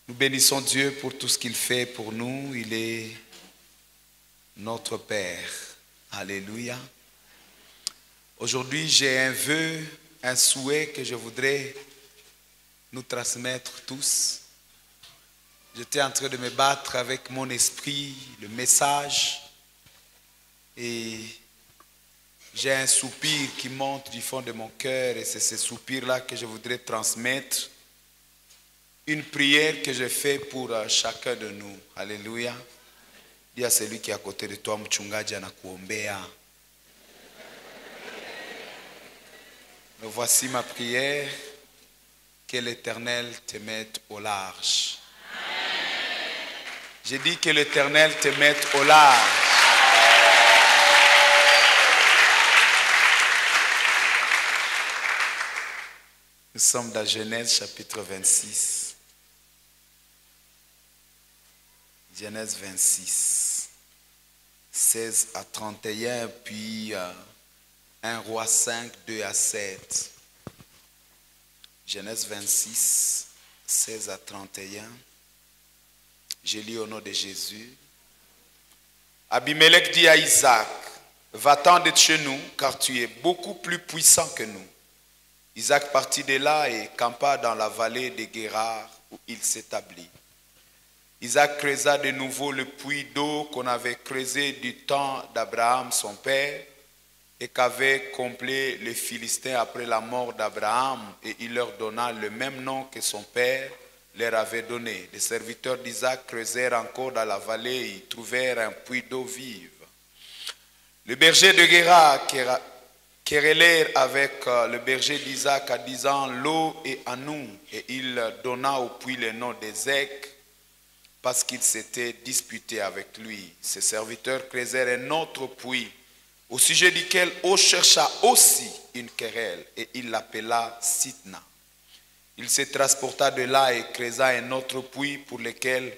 Nous bénissons Dieu pour tout ce qu'il fait pour nous. Il est notre Père. Alléluia. Aujourd'hui, j'ai un vœu, un souhait que je voudrais nous transmettre tous. J'étais en train de me battre avec mon esprit, le message, et j'ai un soupir qui monte du fond de mon cœur, et c'est ce soupir-là que je voudrais transmettre. Une prière que je fais pour chacun de nous. Alléluia. Dis à celui qui est à côté de toi, mchungaji anakuombea. Me voici ma prière. Que l'Éternel te mette au large. J'ai dit que l'Éternel te mette au large. Nous sommes dans Genèse chapitre 26. Genèse 26, 16 à 31, puis 1 Roi 5, 2 à 7. Genèse 26, 16 à 31. Je lis au nom de Jésus. Abimelech dit à Isaac, va-t'en de chez nous, car tu es beaucoup plus puissant que nous. Isaac partit de là et campa dans la vallée de Guérar, où il s'établit. Isaac creusa de nouveau le puits d'eau qu'on avait creusé du temps d'Abraham son père et qu'avaient comblé les Philistins après la mort d'Abraham, et il leur donna le même nom que son père leur avait donné. Les serviteurs d'Isaac creusèrent encore dans la vallée et y trouvèrent un puits d'eau vive. Le berger de Guérar querellèrent avec le berger d'Isaac en disant, l'eau est à nous, et il donna au puits le nom d'Ézek, parce qu'il s'était disputé avec lui. Ses serviteurs creusèrent un autre puits, au sujet duquel on chercha aussi une querelle, et il l'appela Sitna. Il se transporta de là et creusa un autre puits pour lequel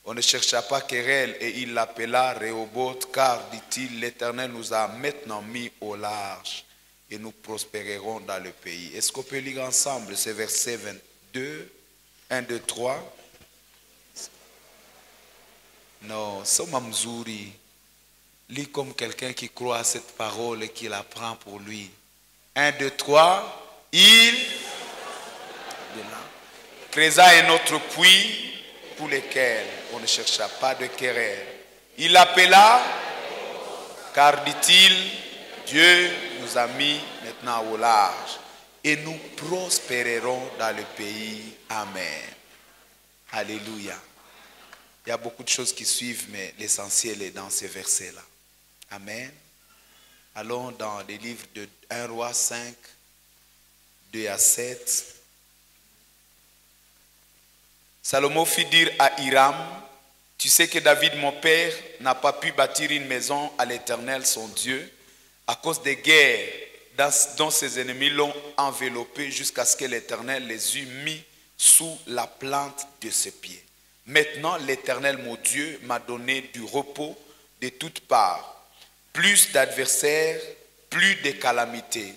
on ne chercha pas querelle, et il l'appela Rehoboth, car, dit-il, l'Éternel nous a maintenant mis au large, et nous prospérerons dans le pays. Est-ce qu'on peut lire ensemble ce verset 22, 1, 2, 3? Non, Soma Mzuri, lis comme quelqu'un qui croit à cette parole et qui la prend pour lui. 1, 2, 3, il creusa un autre puits pour lequel on ne chercha pas de querelle. Il l'appela, car dit-il, Dieu nous a mis maintenant au large et nous prospérerons dans le pays. Amen. Alléluia. Il y a beaucoup de choses qui suivent, mais l'essentiel est dans ces versets-là. Amen. Allons dans les livres de 1 Roi 5, 2 à 7. Salomon fit dire à Hiram, tu sais que David, mon père, n'a pas pu bâtir une maison à l'Éternel, son Dieu, à cause des guerres dont ses ennemis l'ont enveloppé jusqu'à ce que l'Éternel les eût mis sous la plante de ses pieds. Maintenant, l'Éternel, mon Dieu, m'a donné du repos de toutes parts, plus d'adversaires, plus de calamités.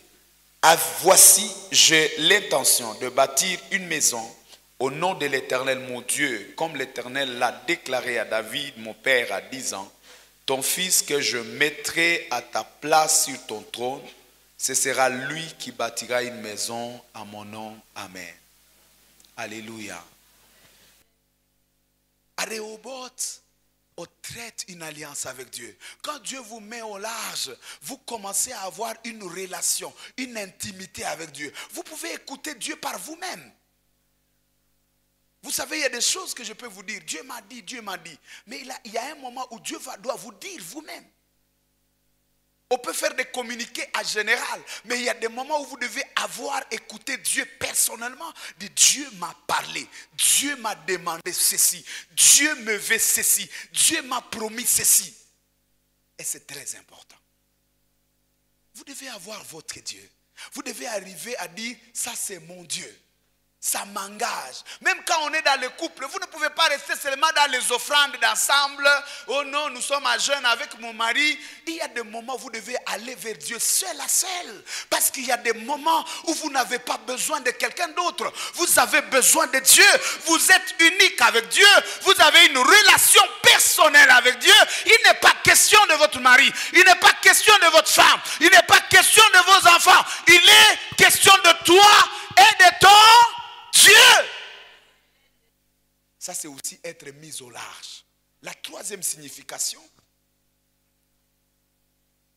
Voici, j'ai l'intention de bâtir une maison au nom de l'Éternel, mon Dieu, comme l'Éternel l'a déclaré à David, mon père, à 10 ans. Ton fils que je mettrai à ta place sur ton trône, ce sera lui qui bâtira une maison à mon nom. Amen. Alléluia. Rehoboth traite une alliance avec Dieu. Quand Dieu vous met au large, vous commencez à avoir une relation, une intimité avec Dieu. Vous pouvez écouter Dieu par vous-même. Vous savez, il y a des choses que je peux vous dire. Dieu m'a dit, Dieu m'a dit. Mais il y a un moment où Dieu doit vous dire vous-même. On peut faire des communiqués en général, mais il y a des moments où vous devez avoir écouté Dieu personnellement. Dieu m'a parlé, Dieu m'a demandé ceci, Dieu me veut ceci, Dieu m'a promis ceci. Et c'est très important. Vous devez avoir votre Dieu. Vous devez arriver à dire, ça c'est mon Dieu. Ça m'engage. Même quand on est dans le couple, vous ne pouvez pas rester seulement dans les offrandes d'ensemble. Oh non, nous sommes à jeûne avec mon mari. Il y a des moments où vous devez aller vers Dieu seul à seul. Parce qu'il y a des moments où vous n'avez pas besoin de quelqu'un d'autre. Vous avez besoin de Dieu. Vous êtes unique avec Dieu. Vous avez une relation personnelle avec Dieu. Il n'est pas question de votre mari. Il n'est pas question de votre femme. Il n'est pas question de vos enfants. Il est question de toi et de ton Dieu. Ça, c'est aussi être mis au large. La troisième signification,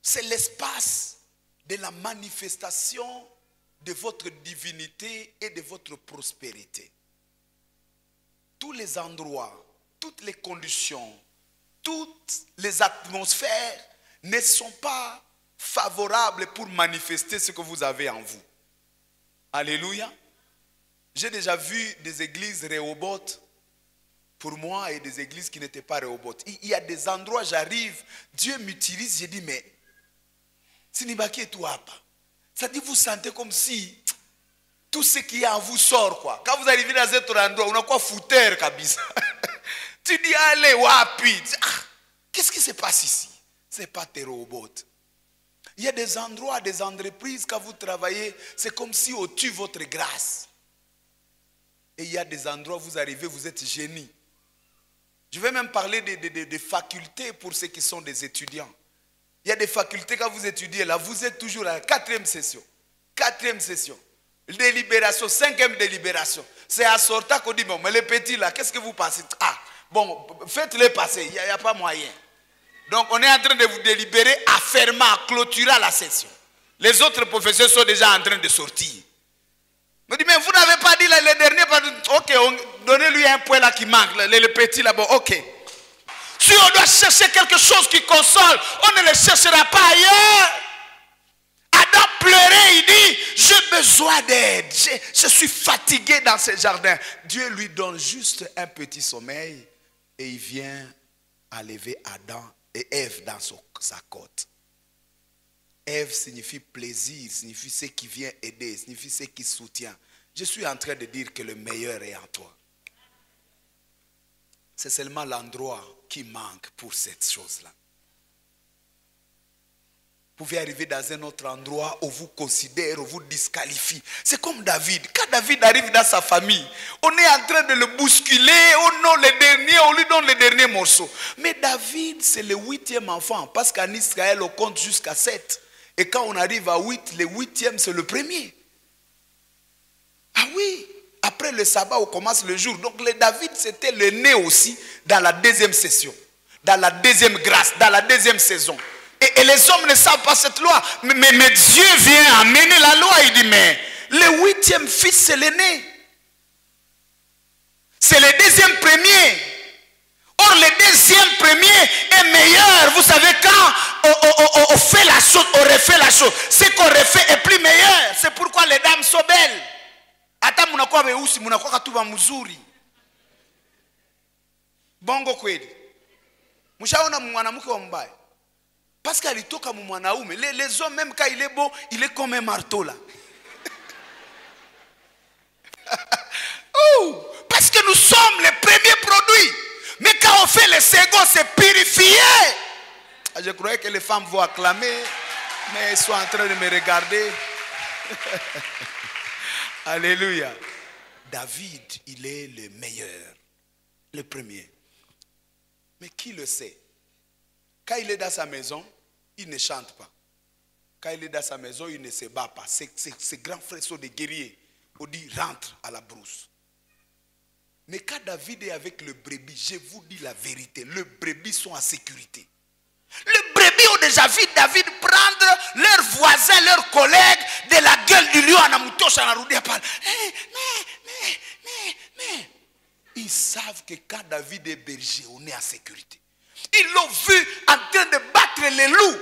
c'est l'espace de la manifestation de votre divinité et de votre prospérité. Tous les endroits, toutes les conditions, toutes les atmosphères ne sont pas favorables pour manifester ce que vous avez en vous. Alléluia. J'ai déjà vu des églises Rehoboth pour moi et des églises qui n'étaient pas Rehoboth. Il y a des endroits, j'arrive, Dieu m'utilise, je dis, mais Sinibaki et toi, ça dit, vous sentez comme si tout ce qui est en vous sort, quoi. Quand vous arrivez dans cet endroit, on a quoi foutre, kabisa. Tu dis, allez, wapi. Qu'est-ce qui se passe ici? Ce n'est pas tes Rehoboth. Il y a des endroits, des entreprises, quand vous travaillez, c'est comme si on tue votre grâce. Et il y a des endroits où vous arrivez, vous êtes génie. Je vais même parler des facultés pour ceux qui sont des étudiants. Il y a des facultés, quand vous étudiez là, vous êtes toujours à la 4e session. 4e session. Délibération, 5e délibération. C'est à sortir qu'on dit, bon, mais les petits là, qu'est-ce que vous passez? Ah, bon, faites-les passer, il n'y a pas moyen. Donc on est en train de vous délibérer à fermer, à clôturer la session. Les autres professeurs sont déjà en train de sortir. Me dit, mais vous n'avez pas dit là, les derniers, ok, donnez-lui un point là qui manque, le petit là-bas, ok. Si on doit chercher quelque chose qui console, on ne le cherchera pas ailleurs. Adam pleurait, il dit, j'ai besoin d'aide, je suis fatigué dans ce jardin. Dieu lui donne juste un petit sommeil et il vient enlever Adam et Ève dans sa côte. Ève signifie plaisir, signifie ce qui vient aider, signifie ce qui soutient. Je suis en train de dire que le meilleur est en toi. C'est seulement l'endroit qui manque pour cette chose-là. Vous pouvez arriver dans un autre endroit où vous considère, où vous disqualifie. C'est comme David. Quand David arrive dans sa famille, on est en train de le bousculer. Oh non, le dernier, on lui donne le dernier morceau. Mais David, c'est le 8e enfant. Parce qu'en Israël, on compte jusqu'à 7. Et quand on arrive à 8, le 8e, c'est le premier. Ah oui, après le sabbat, on commence le jour. Donc le David, c'était le né aussi dans la 2e session. Dans la 2e grâce, dans la 2e saison. Et les hommes ne savent pas cette loi. Mais Dieu vient amener la loi. Il dit, mais le 8e fils, c'est l'aîné. C'est le 2e premier. Or, le 2e premier est meilleur. Vous savez, quand on fait la chose, on refait la chose. Ce qu'on refait est plus meilleur. C'est pourquoi les dames sont belles. Ata munakuwa weusi, munakuwa katuba mzuri. Bongo kweli. Mshaona mwanamke wa mbaya. Parce qu'alitoka mwanaume. Les hommes, même quand il est beau, il est comme un marteau là. Oh, parce que nous sommes les premiers produits. Mais quand on fait le second, c'est purifié. Je croyais que les femmes vont acclamer, mais elles sont en train de me regarder. Alléluia. David, il est le meilleur, le premier. Mais qui le sait? Quand il est dans sa maison, il ne chante pas. Quand il est dans sa maison, il ne se bat pas. Ces grands frères sont des guerriers. On dit rentre à la brousse. Mais quand David est avec le brebis, je vous dis la vérité, les brebis sont en sécurité. Les brebis ont déjà vu David prendre leurs voisins, leurs collègues de la gueule du lion en amoutoche en arroudé à parler. Mais. Ils savent que quand David est berger, on est en sécurité. Ils l'ont vu en train de battre les loups.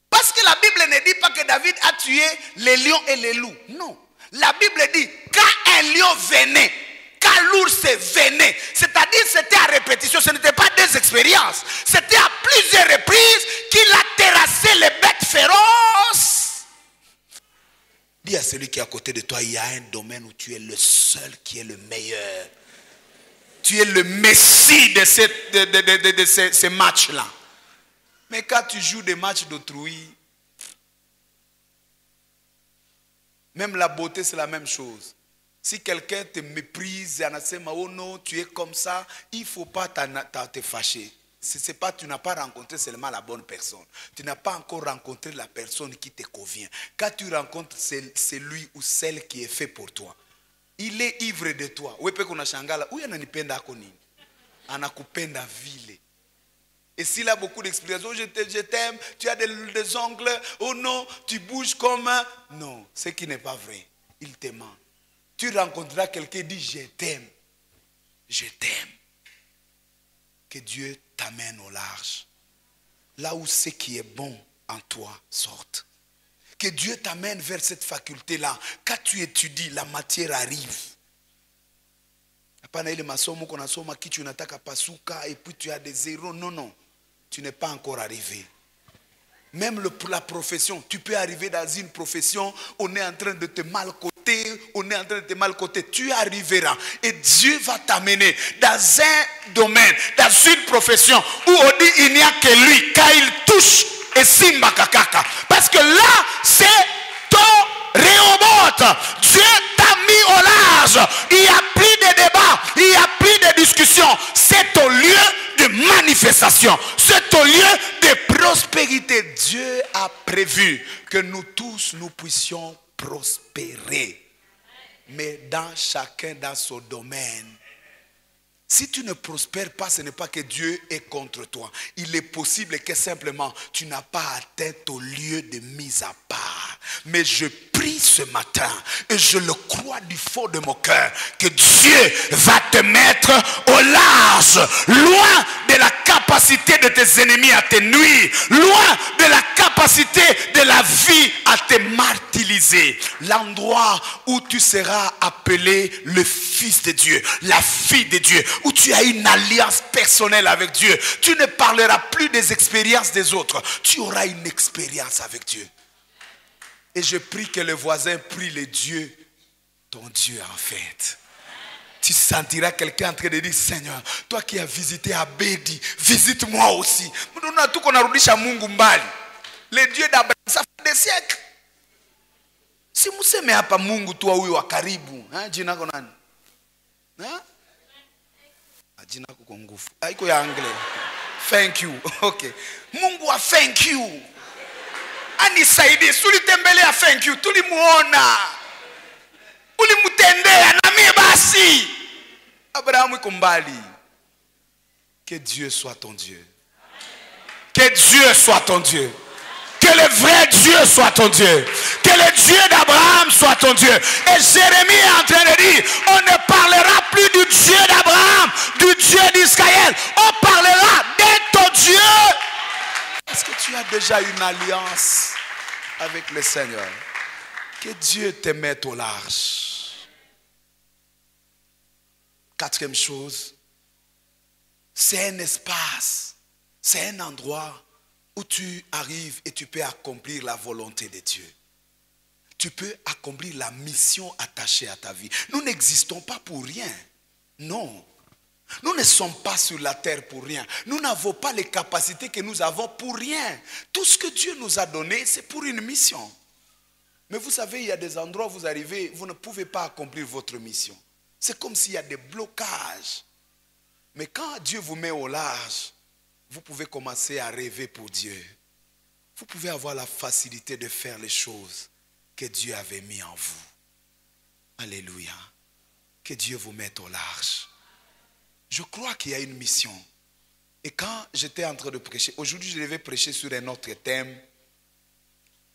Parce que la Bible ne dit pas que David a tué les lions et les loups. Non. La Bible dit, quand un lion venait, quand l'ours venait, c'est-à-dire c'était à répétition, ce n'était pas des expériences. C'était à plusieurs reprises qu'il a terrassé les bêtes féroces. Dis à celui qui est à côté de toi, il y a un domaine où tu es le seul qui est le meilleur. Tu es le messie de ces matchs-là. Mais quand tu joues des matchs d'autrui, même la beauté, c'est la même chose. Si quelqu'un te méprise, oh non, tu es comme ça, il ne faut pas te fâcher. Tu n'as pas rencontré seulement la bonne personne. Tu n'as pas encore rencontré la personne qui te convient. Quand tu rencontres celui ou celle qui est fait pour toi, il est ivre de toi. Anakupenda vile. Et s'il a beaucoup d'explications, je t'aime, tu as des ongles, oh non, tu bouges comme un... Non, ce qui n'est pas vrai. Il te ment. Tu rencontreras quelqu'un qui dit je t'aime. Je t'aime. Que Dieu t'amène au large. Là où ce qui est bon en toi sorte. Que Dieu t'amène vers cette faculté-là. Quand tu étudies, la matière arrive. Hapana ile masomo konasoma kitu unataka pasuka et puis tu as des zéros. Non, non. Tu n'es pas encore arrivé. Même la profession, tu peux arriver dans une profession, on est en train de te malcoter, tu arriveras et Dieu va t'amener dans un domaine, dans une profession où on dit il n'y a que lui, quand il touche et simba kakaka. Parce que là, c'est ton Rehoboth. Dieu t'a mis au large. Il n'y a plus de débat, il n'y a plus de discussion. C'est ton lieu de manifestation. C'est au lieu de prospérité. Dieu a prévu que nous tous, nous puissions prospérer. Mais dans chacun dans son domaine. Si tu ne prospères pas, ce n'est pas que Dieu est contre toi. Il est possible que simplement tu n'as pas atteint ton lieu de mise à part. Mais je prie ce matin et je le crois du fond de mon cœur que Dieu va te mettre au large, loin de la capacité de tes ennemis à te nuire, loin de la capacité de la vie à te martyriser. L'endroit où tu seras appelé le fils de Dieu, la fille de Dieu, où tu as une alliance personnelle avec Dieu. Tu ne parleras plus des expériences des autres. Tu auras une expérience avec Dieu. Et je prie que le voisin prie le Dieu, ton Dieu en fait. Tu sentiras quelqu'un en train de dire, Seigneur, toi qui as visité Abedi, visite-moi aussi. Le Dieu d'Abraham, ça fait des siècles. Si museme hapa Mungu tu huyu wa karibu, jina lako nani? Jina lako kwa nguvu. Haiko ya anglais. Thank you. Okay. Mungu wa thank you. Anisaidie, tulitembelea thank you, tulimuona. Ulimutendea na mimi basi. Abraham iko mbali. Que Dieu soit ton Dieu. Que Dieu soit ton Dieu. Que le vrai Dieu soit ton Dieu. Que le Dieu d'Abraham soit ton Dieu. Et Jérémie est en train de dire, on ne parlera plus du Dieu d'Abraham, du Dieu d'Israël. On parlera de ton Dieu. Est-ce que tu as déjà une alliance avec le Seigneur? Que Dieu te mette au large. Quatrième chose, c'est un espace, c'est un endroit où tu arrives et tu peux accomplir la volonté de Dieu. Tu peux accomplir la mission attachée à ta vie. Nous n'existons pas pour rien. Non. Nous ne sommes pas sur la terre pour rien. Nous n'avons pas les capacités que nous avons pour rien. Tout ce que Dieu nous a donné, c'est pour une mission. Mais vous savez, il y a des endroits où vous arrivez, vous ne pouvez pas accomplir votre mission. C'est comme s'il y a des blocages. Mais quand Dieu vous met au large, vous pouvez commencer à rêver pour Dieu. Vous pouvez avoir la facilité de faire les choses que Dieu avait mis en vous. Alléluia. Que Dieu vous mette au large. Je crois qu'il y a une mission. Et quand j'étais en train de prêcher, aujourd'hui je devais prêcher sur un autre thème,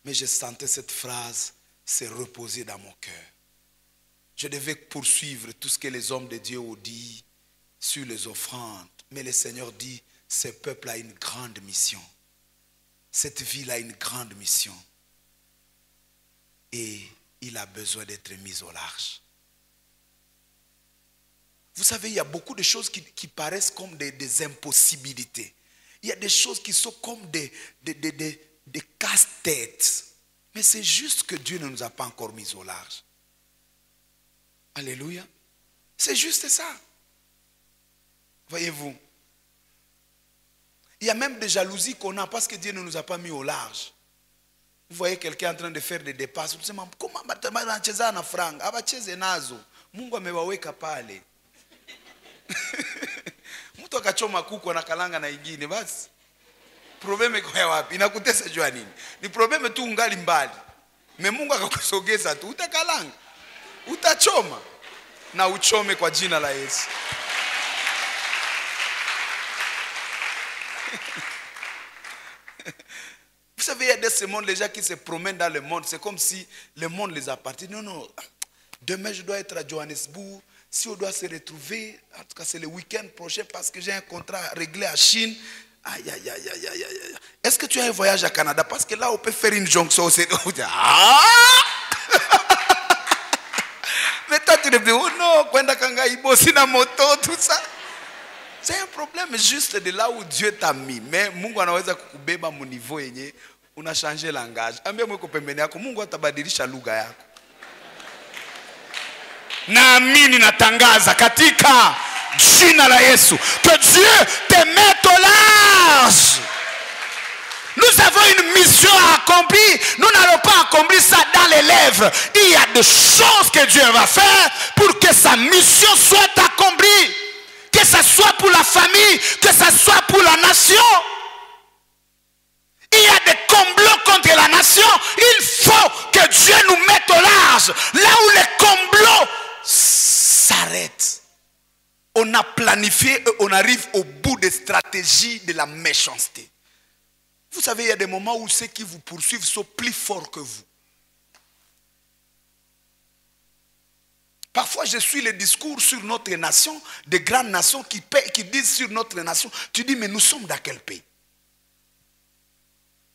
mais je sentais cette phrase se reposer dans mon cœur. Je devais poursuivre tout ce que les hommes de Dieu ont dit sur les offrandes. Mais le Seigneur dit, ce peuple a une grande mission. Cette ville a une grande mission. Et il a besoin d'être mis au large. Vous savez, il y a beaucoup de choses qui paraissent comme des impossibilités. Il y a des choses qui sont comme des casse-têtes. Mais c'est juste que Dieu ne nous a pas encore mis au large. Alléluia. C'est juste ça. Voyez-vous. Il y a même des jalousies qu'on a parce que Dieu ne nous a pas mis au large. Vous voyez quelqu'un en train de faire des dépasses. Vous dites, comment anacheza na franga? Abacheze nazo. Mungu amewaweka pale. Mtu akachoma kuku na kalanga na ingine basi. Probleme kwa wapi? Inakutesa jua nini? Ni probleme tu ungali mbali. Me Mungu akakusogeza tu utakalanga. Utachoma na uchome kwa jina la Yesu. Vous savez, il y a de ce monde, les gens qui se promènent dans le monde, c'est comme si le monde les appartient. Non, non, demain je dois être à Johannesburg, si on doit se retrouver, en tout cas c'est le week-end prochain parce que j'ai un contrat réglé à Chine. Aïe, aïe, aïe, aïe, aïe, aïe. Est-ce que tu as un voyage à Canada? Parce que là, on peut faire une jonction. Ah! Mais toi, tu te dis, oh non, Kwenda Kangaibo, Sina moto, tout ça. C'est un problème juste de là où Dieu t'a mis. Mais Mungu anaweza kukubeba mu niveau yenye una changer langage. Ambia mweko pembeni yako, Mungu atabadilisha lugha yako. Naamini natangaza katika jina la Yesu que Dieu te mette au large. Nous avons une mission à accomplir. Nous n'allons pas accomplir ça dans les lèvres. Il y a des choses que Dieu va faire pour que sa mission soit accomplie. Que ce soit pour la famille, que ce soit pour la nation. Il y a des complots contre la nation. Il faut que Dieu nous mette au large. Là où les complots s'arrêtent. On a planifié et on arrive au bout des stratégies de la méchanceté. Vous savez, il y a des moments où ceux qui vous poursuivent sont plus forts que vous. Parfois, je suis les discours sur notre nation, des grandes nations qui disent sur notre nation, tu dis, mais nous sommes dans quel pays?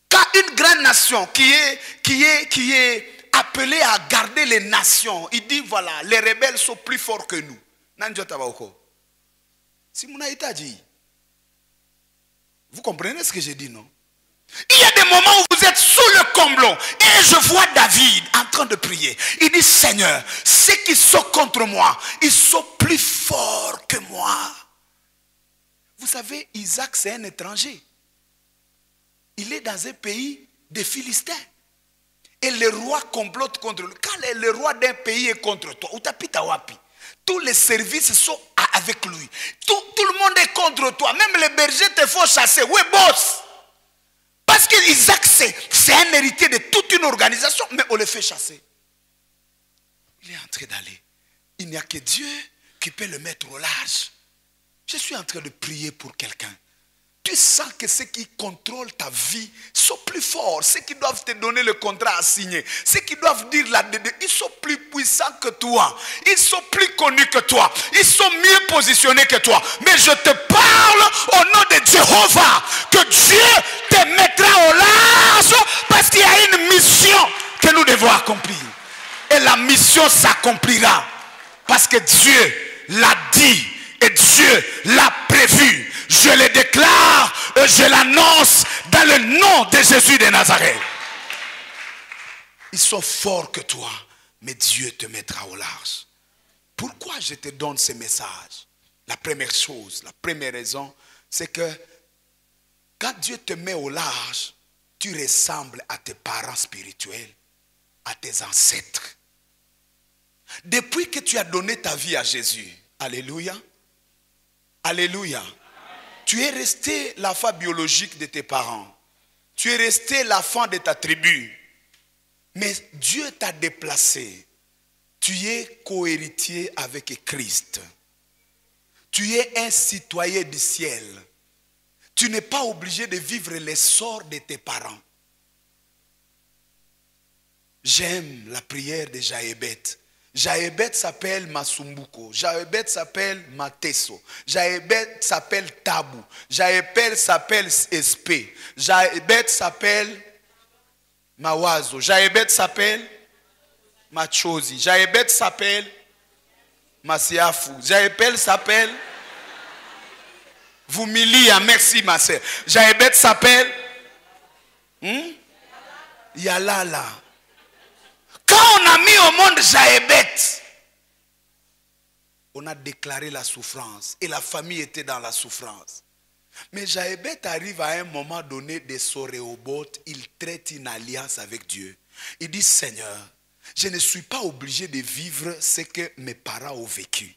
Quand une grande nation qui est appelée à garder les nations, il dit, voilà, les rebelles sont plus forts que nous. Vous comprenez ce que j'ai dit, non? Il y a des moments où vous êtes sous le complot. Et je vois David en train de prier. Il dit, Seigneur, ceux qui sont contre moi, ils sont plus forts que moi. Vous savez, Isaac, c'est un étranger. Il est dans un pays des Philistins. Et le roi complote contre lui. Quand le roi d'un pays est contre toi, utapita wapi, tous les services sont avec lui. Tout le monde est contre toi. Même les bergers te font chasser. Oui, boss. Parce qu'Isaac, c'est un héritier de toute une organisation, mais on le fait chasser. Il est en train d'aller. Il n'y a que Dieu qui peut le mettre au large. Je suis en train de prier pour quelqu'un. Tu sens que ceux qui contrôlent ta vie sont plus forts. Ceux qui doivent te donner le contrat à signer. Ceux qui doivent dire là-dedans, ils sont plus puissants que toi. Ils sont plus connus que toi. Ils sont mieux positionnés que toi. Mais je te parle au nom de Jéhovah. Que Dieu te mettra au large. Parce qu'il y a une mission que nous devons accomplir. Et la mission s'accomplira. Parce que Dieu l'a dit. Et Dieu l'a prévu. Je le déclare et je l'annonce dans le nom de Jésus de Nazareth. Ils sont forts que toi, mais Dieu te mettra au large. Pourquoi je te donne ce message? La première chose, la première raison, c'est que quand Dieu te met au large, tu ressembles à tes parents spirituels, à tes ancêtres. Depuis que tu as donné ta vie à Jésus, alléluia, alléluia. Tu es resté l'enfant biologique de tes parents. Tu es resté l'enfant de ta tribu. Mais Dieu t'a déplacé. Tu es cohéritier avec Christ. Tu es un citoyen du ciel. Tu n'es pas obligé de vivre les sorts de tes parents. J'aime la prière de Jaébet. Jaébet s'appelle Masumbuko. Jaébet s'appelle Mateso. Jaébet s'appelle Tabou. Jaébet s'appelle Espé. Jaébet s'appelle Mawazo. Jaébet s'appelle Machozi. Jaébet s'appelle Masiafu. Jaébet s'appelle Vumilia. Merci ma sœur. Jaébet s'appelle Yalala. Quand on a mis au monde Jaébet, on a déclaré la souffrance et la famille était dans la souffrance. Mais Jaébet arrive à un moment donné de Soréobot, il traite une alliance avec Dieu. Il dit, Seigneur, je ne suis pas obligé de vivre ce que mes parents ont vécu.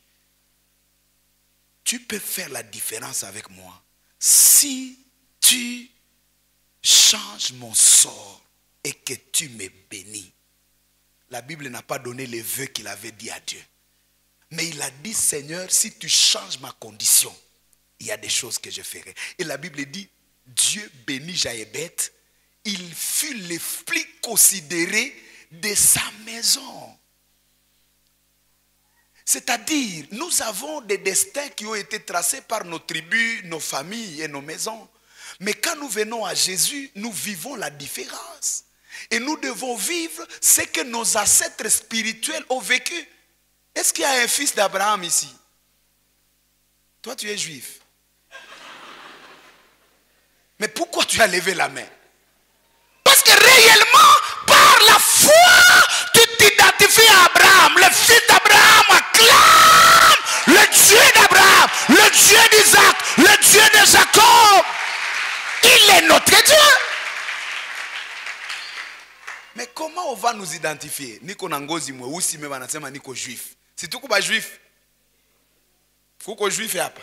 Tu peux faire la différence avec moi si tu changes mon sort et que tu me bénis. La Bible n'a pas donné les vœux qu'il avait dit à Dieu. Mais il a dit, Seigneur, si tu changes ma condition, il y a des choses que je ferai. Et la Bible dit, Dieu bénit Jaébet. Il fut le plus considéré de sa maison. C'est-à-dire, nous avons des destins qui ont été tracés par nos tribus, nos familles et nos maisons. Mais quand nous venons à Jésus, nous vivons la différence. Et nous devons vivre ce que nos ancêtres spirituels ont vécu. Est-ce qu'il y a un fils d'Abraham ici? Toi, tu es juif. Mais pourquoi tu as levé la main? Parce que réellement, par la foi, tu t'identifies à Abraham. Le fils d'Abraham acclame le Dieu d'Abraham, le Dieu d'Isaac, le Dieu de Jacob. Il est notre Dieu. Mais comment on va nous identifier? Niko nangozi mwe usi me wanasema niko juif. Si tuko ba juif. Kuko juif hapa.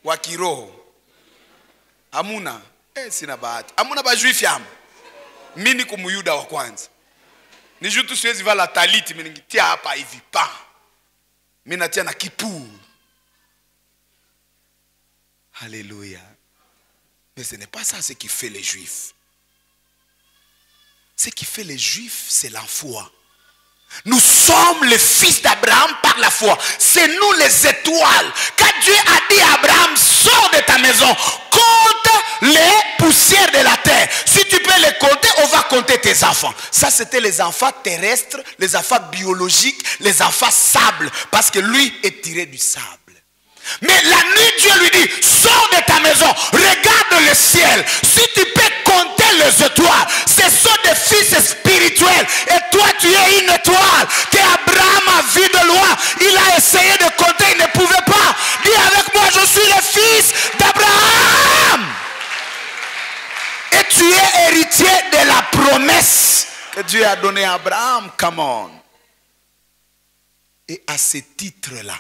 Wa kiroho. Hamuna. Sina bahati. Hamuna ba juif hapa. Mimi niko muyuda wa kwanza. Ni jutu siwezi vala taliti mimi ningitia hapa hivi pa. Mimi natia na kipu. Alléluia. Mais ce n'est pas ça ce qui fait les juifs. Ce qui fait les juifs, c'est la foi. Nous sommes les fils d'Abraham par la foi. C'est nous les étoiles. Quand Dieu a dit à Abraham, sors de ta maison, compte les poussières de la terre. Si tu peux les compter, on va compter tes enfants. Ça, c'était les enfants terrestres, les enfants biologiques, les enfants sable. Parce que lui est tiré du sable. Mais la nuit, Dieu lui dit, sors de ta maison, regarde le ciel. Si tu peux compter les étoiles, ce sont des fils spirituels. Et toi, tu es une étoile que Abraham a vu de loin. Il a essayé de compter, il ne pouvait pas. Dis avec moi, je suis le fils d'Abraham. Et tu es héritier de la promesse que Dieu a donnée à Abraham. Come on. Et à ce titre-là,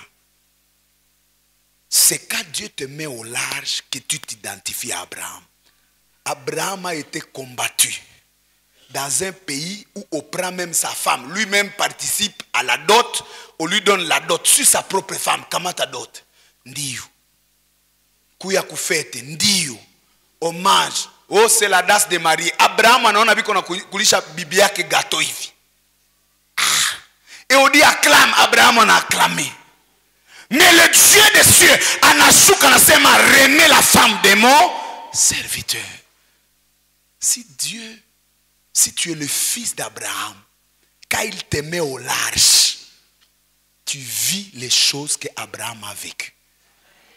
c'est quand Dieu te met au large que tu t'identifies à Abraham. Abraham a été combattu dans un pays où on prend même sa femme. Lui-même participe à la dot. On lui donne la dot sur sa propre femme. Comment ta dot? Ndiyo. Kuya kufete. Ndiyo. Hommage. Oh, c'est la danse de Marie. Abraham anaona biko na kulisha bibi yake gâteau hivi. Et on dit acclame. Abraham on a acclamé. Mais le Dieu des cieux, Anashuka nasema, remets la femme de mon serviteur. Si Dieu, si tu es le fils d'Abraham, quand il te met au large, tu vis les choses que Abraham a vécues.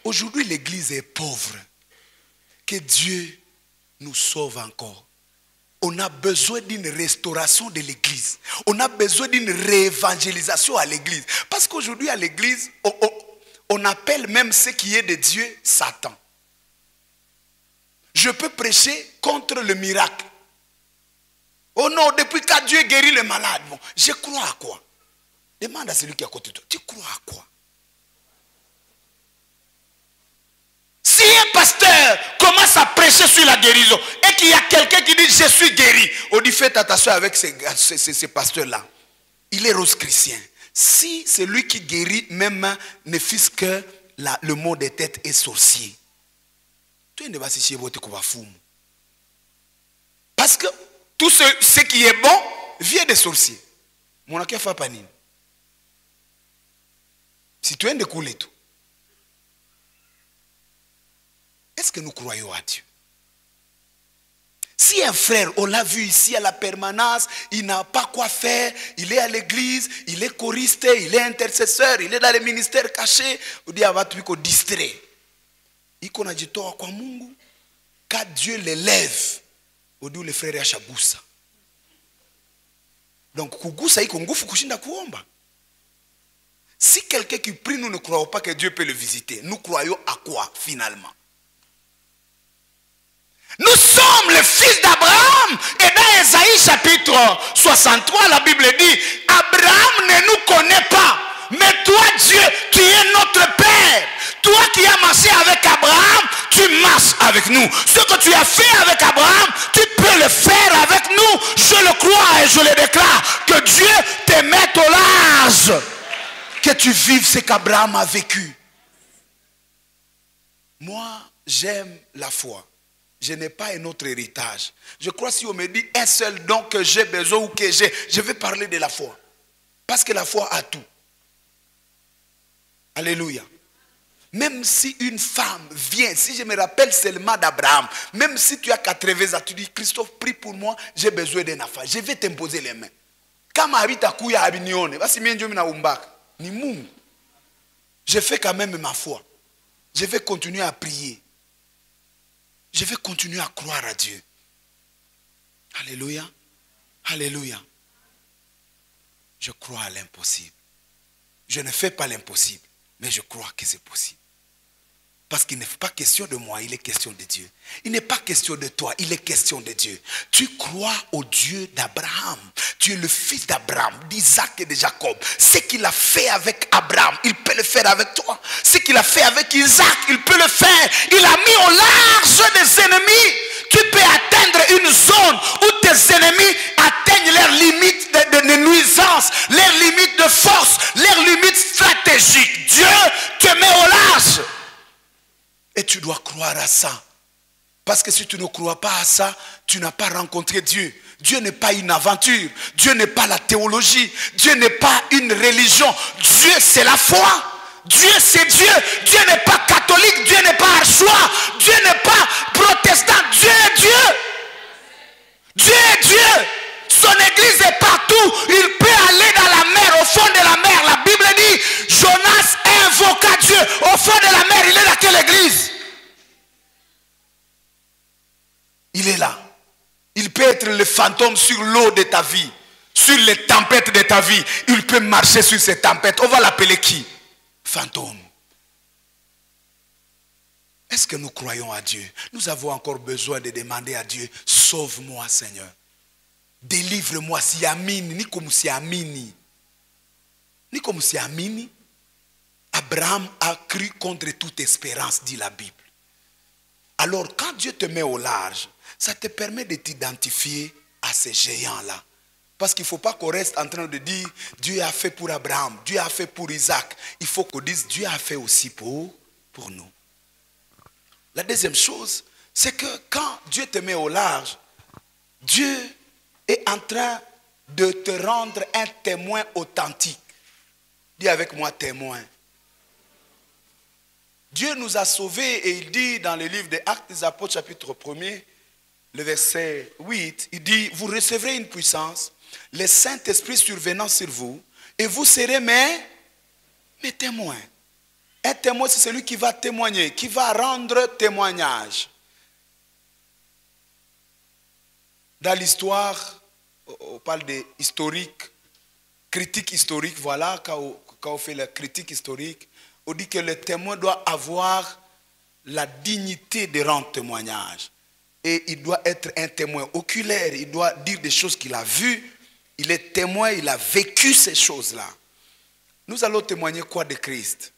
Aujourd'hui, l'église est pauvre. Que Dieu nous sauve encore. On a besoin d'une restauration de l'église. On a besoin d'une réévangélisation à l'église. Parce qu'aujourd'hui, à l'église, on appelle même ce qui est de Dieu Satan. Je peux prêcher contre le miracle. Oh non, depuis quand Dieu guérit les malades, bon, je crois à quoi? Demande à celui qui est à côté de toi. Tu crois à quoi? Si un pasteur commence à prêcher sur la guérison et qu'il y a quelqu'un qui dit je suis guéri, on dit faites attention avec ces pasteurs-là. Il est rose-chrétien. Si celui qui guérit même ne fût que le mot de tête est sorcier, tu ne vas pas chez votre fou. Parce que tout ce qui est bon vient des sorciers. Mon accueil fait pas ni. Si tu es de couler tout. Est-ce que nous croyons à Dieu? Si un frère, on l'a vu ici à la permanence, il n'a pas quoi faire, il est à l'église, il est choriste, il est intercesseur, il est dans les ministères cachés, on dit, va tu distrait. Il connaît dit toi quoi Mungu, quand Dieu l'élève, on dit le frère Yachaboussa. Donc, kugusa iko nguvu kushinda kuomba. Si quelqu'un qui prie, nous ne croyons pas que Dieu peut le visiter. Nous croyons à quoi finalement? Nous sommes les fils d'Abraham. Et dans Ésaïe chapitre 63, la Bible dit, Abraham ne nous connaît pas. Mais toi, Dieu, tu es notre Père. Toi qui as marché avec Abraham, tu marches avec nous. Ce que tu as fait avec Abraham, tu peux le faire avec nous. Je le crois et je le déclare. Que Dieu te mette au large. Que tu vives ce qu'Abraham a vécu. Moi, j'aime la foi. Je n'ai pas un autre héritage. Je crois si on me dit un seul don que j'ai besoin ou que j'ai, je vais parler de la foi. Parce que la foi a tout. Alléluia. Même si une femme vient, si je me rappelle seulement d'Abraham, même si tu as 80 ans, tu dis, Christophe, prie pour moi, j'ai besoin d'un enfant. Je vais t'imposer les mains. Kama habita kuya abinione, basi mien Dieu mina umbaka. Ni Mungu. Je fais quand même ma foi. Je vais continuer à prier. Je vais continuer à croire à Dieu. Alléluia. Alléluia. Je crois à l'impossible. Je ne fais pas l'impossible, mais je crois que c'est possible. Parce qu'il n'est pas question de moi, il est question de Dieu. Il n'est pas question de toi, il est question de Dieu. Tu crois au Dieu d'Abraham. Tu es le fils d'Abraham, d'Isaac et de Jacob. Ce qu'il a fait avec Abraham, il peut le faire avec toi. Ce qu'il a fait avec Isaac, il peut le faire. Il a mis au large des ennemis. Tu peux atteindre une zone où tes ennemis atteignent leurs limites de nuisance, leurs limites de force, leurs limites stratégiques. Dieu te met au large. Et tu dois croire à ça. Parce que si tu ne crois pas à ça, tu n'as pas rencontré Dieu. Dieu n'est pas une aventure. Dieu n'est pas la théologie. Dieu n'est pas une religion. Dieu, c'est la foi. Dieu, c'est Dieu. Dieu n'est pas catholique. Dieu n'est pas archois. Dieu n'est pas protestant. Dieu est Dieu. Dieu est Dieu. Son église est partout. Il peut aller dans la mer, au fond de la mer. La Bible dit, Jonas invoqua Dieu. Au fond de la mer, il est dans quelle église? Il est là. Il peut être le fantôme sur l'eau de ta vie, sur les tempêtes de ta vie. Il peut marcher sur ces tempêtes. On va l'appeler qui? Fantôme. Est-ce que nous croyons à Dieu? Nous avons encore besoin de demander à Dieu, sauve-moi Seigneur. Délivre-moi si amini, ni comme si amini. Ni comme si amini. Abraham a cru contre toute espérance, dit la Bible. Alors quand Dieu te met au large, ça te permet de t'identifier à ces géants-là. Parce qu'il ne faut pas qu'on reste en train de dire, Dieu a fait pour Abraham, Dieu a fait pour Isaac. Il faut qu'on dise, Dieu a fait aussi pour nous. La deuxième chose, c'est que quand Dieu te met au large, Dieu est en train de te rendre un témoin authentique. Dis avec moi témoin. Dieu nous a sauvés et il dit dans le livre des Actes des Apôtres chapitre 1er, le verset 8, il dit, vous recevrez une puissance, le Saint-Esprit survenant sur vous, et vous serez mes témoins. Un témoin, c'est celui qui va témoigner, qui va rendre témoignage. Dans l'histoire, on parle de historique, critique historique, voilà, quand on fait la critique historique, on dit que le témoin doit avoir la dignité de rendre témoignage. Et il doit être un témoin oculaire, il doit dire des choses qu'il a vues, il est témoin, il a vécu ces choses-là. Nous allons témoigner quoi de Christ?